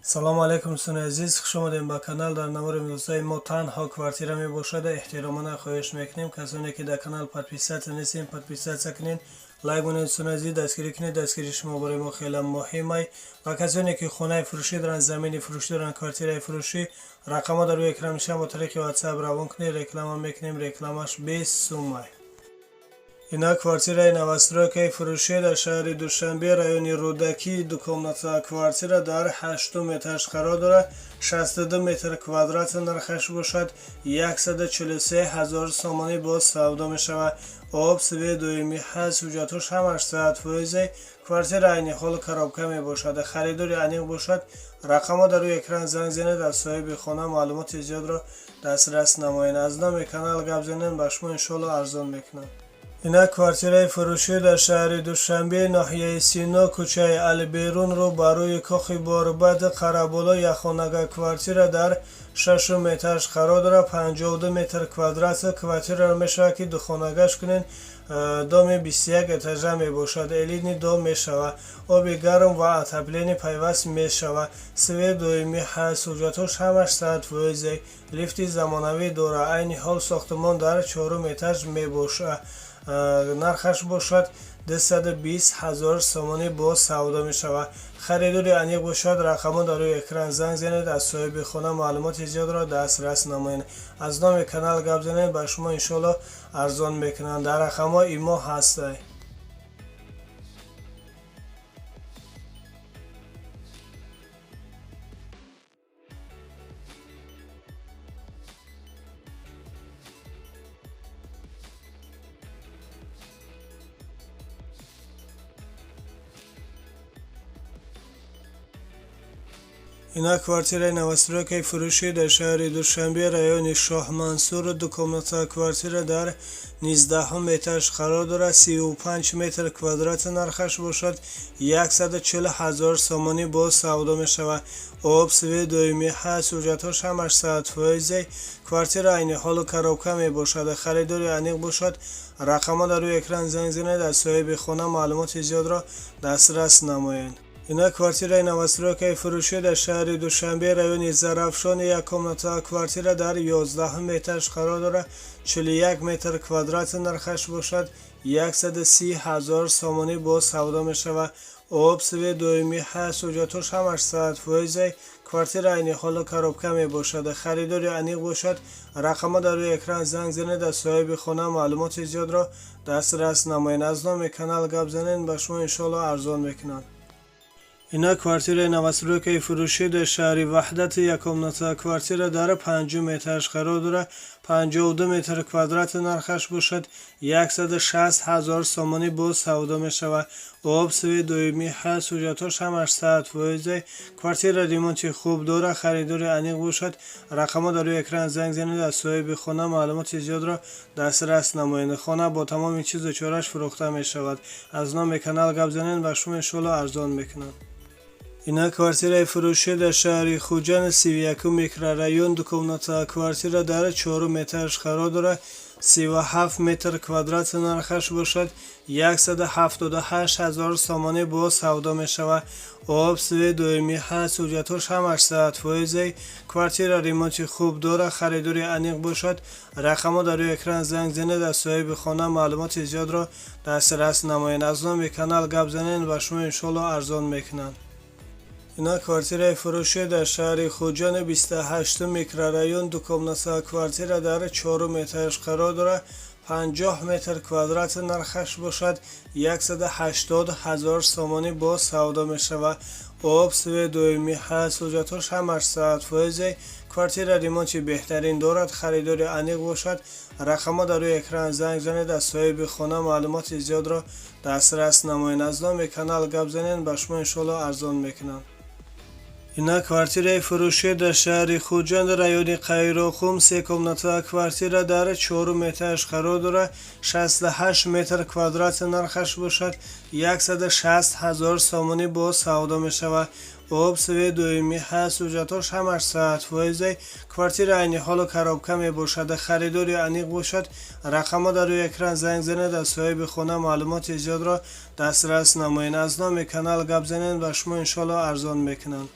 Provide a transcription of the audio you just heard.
салому алайкум дӯстони азиз, хуш омадем ба канал. дар навори имрӯзаи мо танҳо квартира мебошад. эҳтиромона хоҳиш мекунем касоне ки дар канал подписатсия нестем, подписатсия кунед, лайк монед. дӯстони азиз, дастгирӣ кунед. дастгирии шумо барои мо хеле муҳимай. ва касоне ки хонаи фурӯшӣ доранд, замини фурӯшӣ доранд, квартираи фурӯшӣ, рақамҳо дар рӯи экран мешаванд. бо тариқи WhatsApp равон кунед, реклама мекунем. рекламаш 20 сумай. Ина квартираи новостройкаи фурӯшӣ дар шаҳри Душанбе, райони Рӯдаки. Дукомната квартира дар 8 этаж қарор дорад. 62 метр квадрат нархаш бошад. 143,000 сомонӣ боз савдо мешавад. об, свет, доимӣ ҳаст. ҳуҷҷатҳош ҳамаш 100%. квартира айни ҳол коробка мебошад. харидори аниқ бошад. рақамҳо дар рӯи экран занг занед. аз соҳиби хона маълумоти зиёдро дастрас намоед. аз номи канал гап занед, ба шумо иншоалло арзон мекунад. ина квартираи фурӯшӣ дар шаҳри Душанбе, ноҳияи Сино, кӯчаи Алиберунро ба рӯи кохи Борбад, Қараболо. яхонага квартира дар 6 этаж қарор дорад. 52 метр квадрат квартира мешавад ки духонагаш кунед. доми 21 этажа мебошад. элини дом мешавад. оби гарм ва отоплени пайваст мешавад. свет доимӣ ҳаст. ҳуҷҷатҳош ҳамаш 100%. лифти замонавӣ дорад. айни ҳол сохтмон дар 4 этаж мебошад. нархаш бошад 220,000 сомонӣ боз савдо мешавад. харидори аниқ бошад. рақамҳо дар рӯи экран занг занед. аз соҳиби хона маълумоти зиёдро дастрас намоед. аз номи канал гап занед, ба шумо иншоалло арзон мекунанд. дар рақамҳо имо ҳастай. ина квартираи новостройкаи фурӯшӣ дар шаҳри Душанбе, райони Шоҳмансур. дукомната квартира дар 19 этаж қарор дорад. 35 метр квадрат нархаш бошад. 140,000 сомонӣ боз савдо мешавад. об, свет, доимӣ ҳаст. ҳуҷҷатҳош ҳамаш 100%. квартира айни ҳолу коробка мебошад. харидори аниқ бошад. рақамҳо дар рӯи экран занг занед. аз соҳиби хона маълумоти зиёдро дастрас намоед. ина квартираи новостройкаи фурӯшӣ дар шаҳри Душанбе, райони Зарафшон. якомната квартира дар 11 этаж қарор дорад. 41 метр квадрат нархаш бошад. 130,000 сомонӣ боз савдо мешавад. об, свет, доимӣ ҳаст. ҳуҷҷатҳош ҳамаш 100%. квартира айни ҳолу коробка мебошад. харидори аниқ бошад. рақамҳо дар рӯи экран занг занед. аз соҳиби хона маълумоти зиёдро дастрас намоед. аз номи канал гап занед, ба шумо иншоалло арзон мекунанд. ина квартираи новостройкаи фурӯшӣ дар шаҳри Ваҳдат. якомната квартира дар 5 этаж қарор дорад. 52 метр квадрат нархаш бошад. 160,000 сомонӣ боз савдо мешавад. об, свет, доимӣ ҳаст. ҳуҷҷатҳош ҳамаш 100%. квартира ремонти хуб дорад. харидори аниқ бошад. рақамҳо дар рӯи экран занг занед. аз соҳиби хона маълумоти зиёдро дастрас намоед. хона бо тамоми чизу чораш фурӯхта мешавад. аз номи канал гап занед, ба шумо иншоалло арзон мекунад. ина квартираи фурӯшӣ дар шаҳри Хуҷанд, 31 микрорайон. дукомната квартира дар 4 этаж қарор дорад. 37 метр квадрат нархаш бошад. 178,000 сомонӣ боз савдо мешавад. об, свет, доимӣ ҳаст. ҳуҷҷатҳош ҳамаш 100%. квартира ремонти хуб дорад. харидори аниқ бошад. рақамҳо дар рӯи экран занг занед. аз соҳиби хона маълумоти зиёдро дастрас намоед. аз номи канал гап занед, ба шумо иншоалло арзон мекунанд. ина квартираи фурӯшӣ дар шаҳри Хуҷанд, 28 микрорайон. дукомната квартира дар 4 этаж қарор дорад. 50 метр квадрат нархаш бошад. 180,000 сомонӣ боз савдо мешавад. об, свет, доимӣ ҳаст. ҳуҷҷатҳош ҳамаш 100%. квартира ремонти беҳтарин дорад. харидори аниқ бошад. рақамҳо дар рӯи экран занг занед. аз соҳиби хона маълумоти зиёдро дастрас намоед. аз номи канал гап занед, ба шумо иншоалло арзон мекунанд. ина квартираи фурӯшӣ дар шаҳри Хуҷанд, райони Қайроқум. секомната квартира дар 4 этаж қарор дорад. 68 метр квадрат нархаш бошад. 160,000 сомонӣ боз савдо мешавад. об, свет, доимӣ ҳаст. ҳуҷҷатҳош ҳамаш 100%. квартира айни ҳолу коробка мебошад. харидори аниқ бошад. рақамҳо дар рӯи экран занг занед. аз соҳиби хона маълумоти зиёдро дастрас намоед. аз номи канал гап занед, ба шумо иншоалло арзон мекунанд.